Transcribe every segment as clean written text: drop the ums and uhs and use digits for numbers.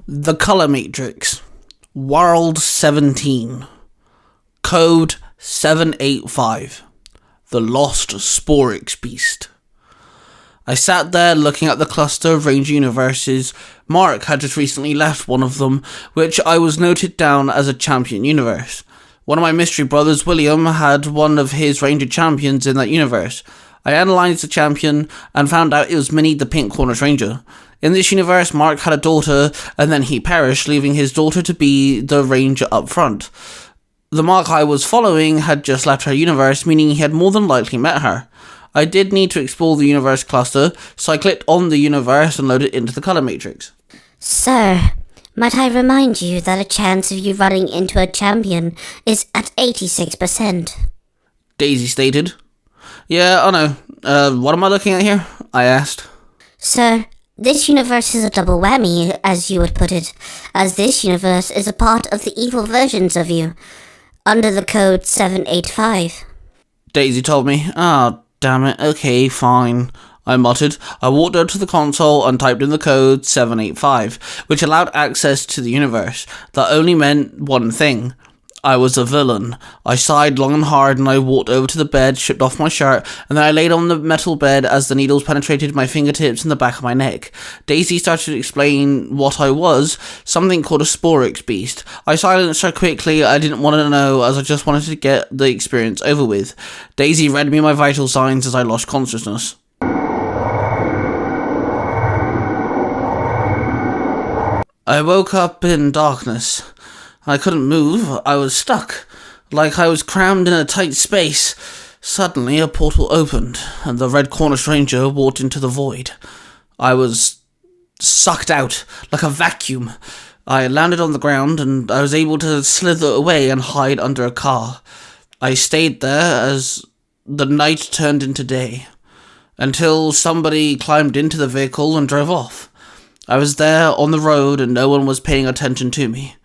The Color Matrix, World 17, Code 785, The Lost Sporix Beast. I sat there looking at the cluster of range universes. Mark had just recently left one of them, which I was noted down as a champion universe. One of my mystery brothers, William, had one of his ranger champions in that universe. I analysed the champion and found out it was Minnie the Pink Cornish Ranger. In this universe, Mark had a daughter, and then he perished, leaving his daughter to be the ranger up front. The Mark I was following had just left her universe, meaning he had more than likely met her. I did need to explore the universe cluster, so I clicked on the universe and loaded it into the color matrix. Sir, might I remind you that a chance of you running into a champion is at 86%. Daisy stated. Yeah, I know. What am I looking at here? I asked. Sir, this universe is a double whammy, as you would put it, as this universe is a part of the evil versions of you, under the code 785. Daisy told me. Oh, damn it. Okay, fine. I muttered. I walked over to the console and typed in the code 785, which allowed access to the universe. That only meant one thing. I was a villain. I sighed long and hard, and I walked over to the bed, stripped off my shirt, and then I laid on the metal bed as the needles penetrated my fingertips and the back of my neck. Daisy started to explain what I was, something called a Sporix beast. I silenced her quickly. I didn't want to know, as I just wanted to get the experience over with. Daisy read me my vital signs as I lost consciousness. I woke up in darkness. I couldn't move. I was stuck, like I was crammed in a tight space. Suddenly, a portal opened, and the Red Cornish Ranger walked into the void. I was sucked out, like a vacuum. I landed on the ground, and I was able to slither away and hide under a car. I stayed there as the night turned into day, until somebody climbed into the vehicle and drove off. I was there on the road, and no one was paying attention to me.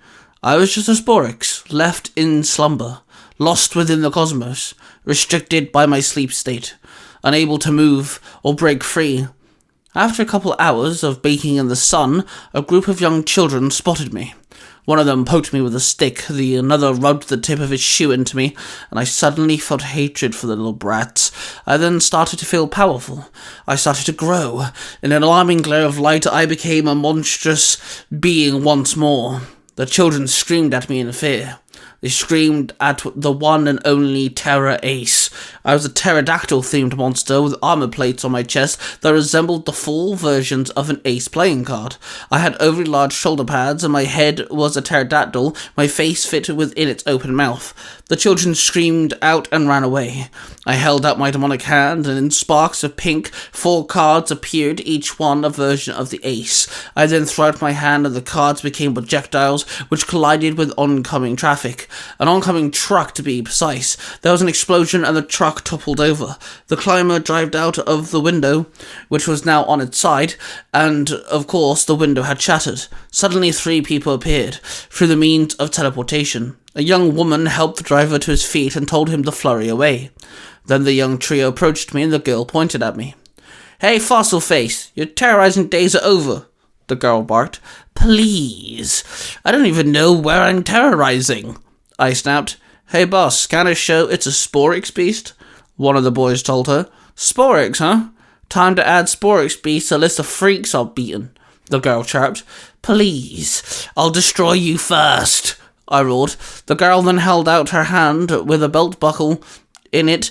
I was just a Sporix, left in slumber, lost within the cosmos, restricted by my sleep state, unable to move or break free. After a couple hours of baking in the sun, a group of young children spotted me. One of them poked me with a stick, the another rubbed the tip of his shoe into me, and I suddenly felt hatred for the little brats. I then started to feel powerful. I started to grow. In an alarming glare of light, I became a monstrous being once more. The children screamed at me in fear. They screamed at the one and only Terror Ace. I was a pterodactyl-themed monster with armor plates on my chest that resembled the full versions of an Ace playing card. I had overly large shoulder pads, and my head was a pterodactyl, my face fit within its open mouth. The children screamed out and ran away. I held out my demonic hand, and in sparks of pink, 4 cards appeared, each one a version of the Ace. I then threw out my hand, and the cards became projectiles, which collided with oncoming traffic. An oncoming truck, to be precise. There was an explosion, and the truck toppled over. The climber dived out of the window, which was now on its side, and, of course, the window had shattered. Suddenly 3 people appeared, through the means of teleportation. A young woman helped the driver to his feet and told him to flurry away. Then the young trio approached me, and the girl pointed at me. "Hey, fossil face, your terrorizing days are over," the girl barked. "Please, I don't even know where I'm terrorizing," I snapped. "Hey boss, can I show it's a Sporix beast?" one of the boys told her. "Sporix, huh? Time to add Sporix beast to a list of freaks I've beaten," the girl chirped. "Please, I'll destroy you first," I roared. The girl then held out her hand with a belt buckle in it,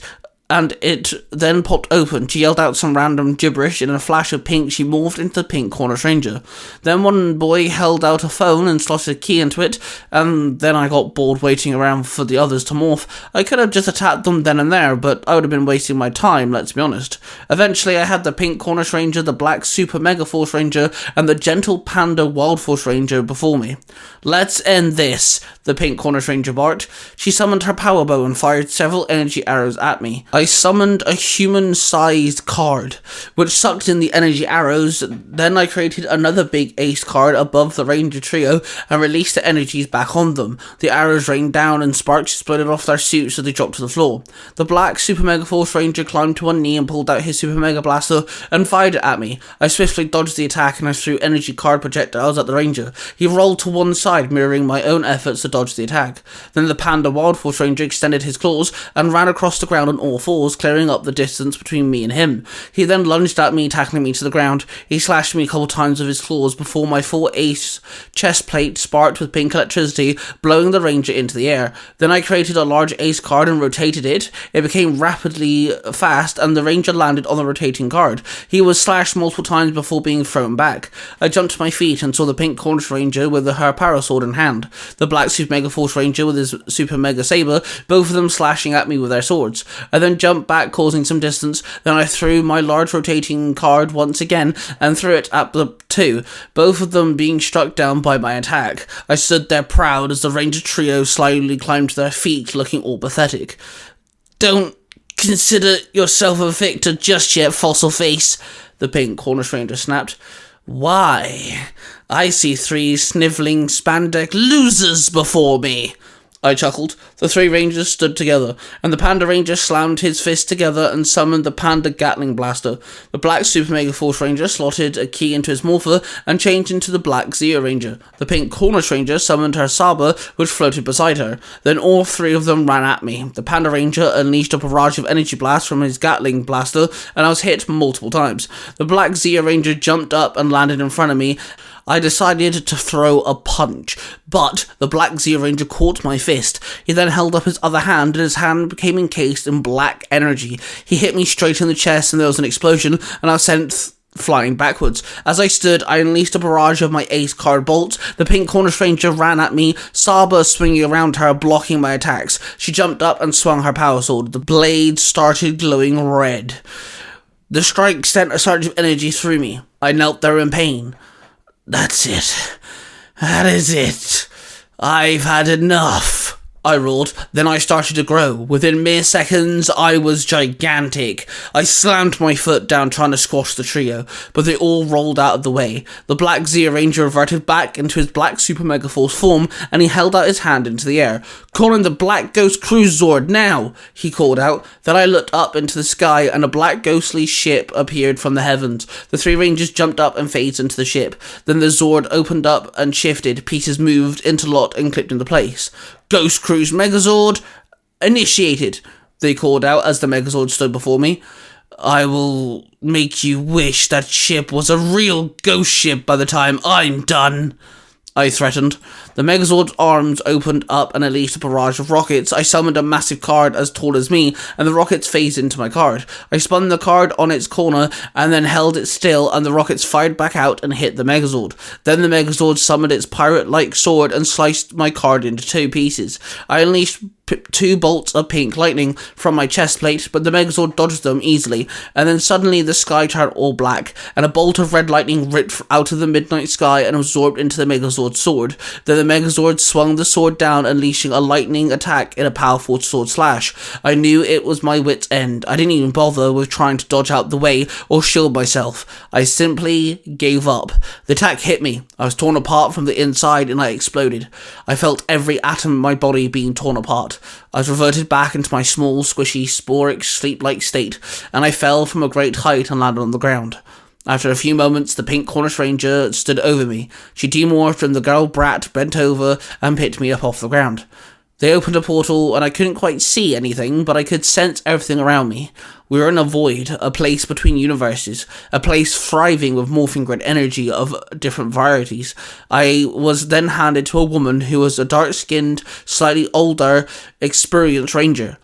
and it then popped open. She yelled out some random gibberish. In a flash of pink, she morphed into the Pink Cornish Ranger. Then one boy held out a phone and slotted a key into it, and then I got bored waiting around for the others to morph. I could have just attacked them then and there, but I would have been wasting my time, let's be honest. Eventually, I had the Pink Cornish Ranger, the Black Super Mega Force Ranger, and the Gentle Panda Wild Force Ranger before me. "Let's end this," the Pink Cornish Ranger barked. She summoned her power bow and fired several energy arrows at me. I summoned a human-sized card, which sucked in the energy arrows. Then I created another big ace card above the ranger trio and released the energies back on them. The arrows rained down and sparks exploded off their suits as they dropped to the floor. The black Super Mega Force Ranger climbed to one knee and pulled out his Super Mega Blaster and fired it at me. I swiftly dodged the attack and I threw energy card projectiles at the ranger. He rolled to one side, mirroring my own efforts to dodge the attack. Then the Panda Wild Force Ranger extended his claws and ran across the ground on all fours, clearing up the distance between me and him. He then lunged at me, tackling me to the ground. He slashed me a couple times with his claws before my full ace chest plate sparked with pink electricity, blowing the ranger into the air. Then I created a large ace card and rotated it. It became rapidly fast and the ranger landed on the rotating card. He was slashed multiple times before being thrown back. I jumped to my feet and saw the pink Cornish Ranger with her power sword in hand, the black Super Mega Force Ranger with his Super Mega Saber, both of them slashing at me with their swords. I then jumped back, causing some distance. Then I threw my large rotating card once again and threw it at the two, both of them being struck down by my attack. I stood there proud as the ranger trio slowly climbed to their feet, looking all pathetic. "Don't consider yourself a victor just yet, fossil face," the pink Cornish Ranger snapped. "Why? I see 3 snivelling spandex losers before me." I chuckled. The 3 rangers stood together, and the Panda Ranger slammed his fists together and summoned the Panda Gatling Blaster. The black Super Mega Force Ranger slotted a key into his morpher and changed into the black Zeo Ranger. The pink Cornish Ranger summoned her Saber, which floated beside her. Then all 3 of them ran at me. The Panda Ranger unleashed a barrage of energy blasts from his Gatling Blaster, and I was hit multiple times. The black Zeo Ranger jumped up and landed in front of me. I decided to throw a punch, but the black Zeo Ranger caught my fist. He then held up his other hand, and his hand became encased in black energy. He hit me straight in the chest, and there was an explosion, and I was sent flying backwards. As I stood, I unleashed a barrage of my ace card bolts. The pink Cornish Ranger ran at me, Saber swinging around her, blocking my attacks. She jumped up and swung her power sword. The blade started glowing red. The strike sent a surge of energy through me. I knelt there in pain. "That's it. That is it. I've had enough," I roared. Then I started to grow. Within mere seconds, I was gigantic. I slammed my foot down trying to squash the trio, but they all rolled out of the way. The black Zeo Ranger reverted back into his black Super Mega Force form, and he held out his hand into the air. "Call in the Black Ghost Cruise Zord now," he called out. Then I looked up into the sky, and a black ghostly ship appeared from the heavens. The 3 rangers jumped up and phased into the ship. Then the Zord opened up and shifted. Pieces moved, interlocked, and clipped into place. "Ghost Cruise Megazord initiated," they called out as the Megazord stood before me. "I will make you wish that ship was a real ghost ship by the time I'm done," I threatened. The Megazord's arms opened up and unleashed a barrage of rockets. I summoned a massive card as tall as me, and the rockets phased into my card. I spun the card on its corner and then held it still, and the rockets fired back out and hit the Megazord. Then the Megazord summoned its pirate-like sword and sliced my card into 2 pieces. I unleashed 2 bolts of pink lightning from my chest plate, but the Megazord dodged them easily, and then suddenly the sky turned all black, and a bolt of red lightning ripped out of the midnight sky and absorbed into the Megazord's sword. Then the Megazord swung the sword down, unleashing a lightning attack in a powerful sword slash. I knew it was my wit's end. I didn't even bother with trying to dodge out the way or shield myself. I simply gave up. The attack hit me. I was torn apart from the inside and I exploded. I felt every atom in my body being torn apart. I was reverted back into my small, squishy, Sporix, sleep-like state, and I fell from a great height and landed on the ground. After a few moments, the pink Cornish Ranger stood over me. She demorphed and the girl brat bent over and picked me up off the ground. They opened a portal and I couldn't quite see anything, but I could sense everything around me. We were in a void, a place between universes, a place thriving with morphing grid energy of different varieties. I was then handed to a woman who was a dark-skinned, slightly older, experienced ranger.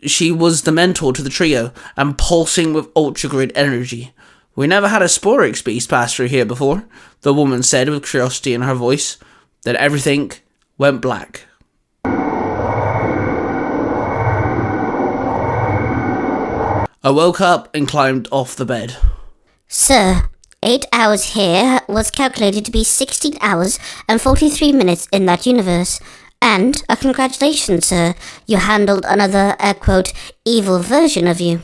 She was the mentor to the trio, and pulsing with ultra-grid energy. "We never had a Sporix beast pass through here before," the woman said with curiosity in her voice. Then everything went black. I woke up and climbed off the bed. "Sir, 8 hours here was calculated to be 16 hours and 43 minutes in that universe. And a congratulations, sir. You handled another, quote, evil version of you.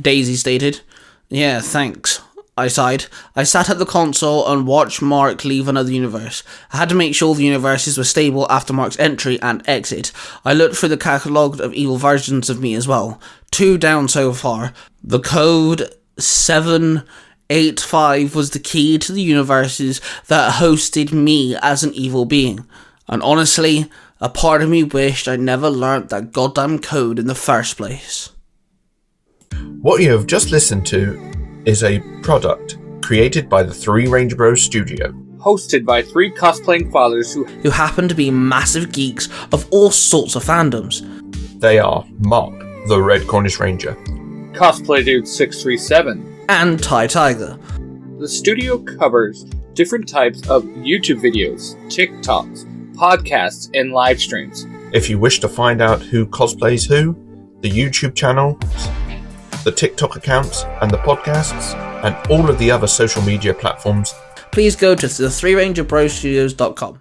Daisy stated. Yeah, thanks. I sighed. I sat at the console and watched Mark leave another universe. I had to make sure the universes were stable after Mark's entry and exit. I looked through the catalogue of evil versions of me as well. 2 down so far. The code 785 was the key to the universes that hosted me as an evil being. And honestly, a part of me wished I'd never learnt that goddamn code in the first place. What you have just listened to is a product created by the Three Ranger Bros studio. Hosted by 3 cosplaying fathers who happen to be massive geeks of all sorts of fandoms. They are Mark, the Red Cornish Ranger, Cosplay Dude 637, and Ty Tiger. The studio covers different types of YouTube videos, TikToks, podcasts, and live streams. If you wish to find out who cosplays who, the YouTube channel, the TikTok accounts, and the podcasts, and all of the other social media platforms, please go to the 3rangerbrostudios.com.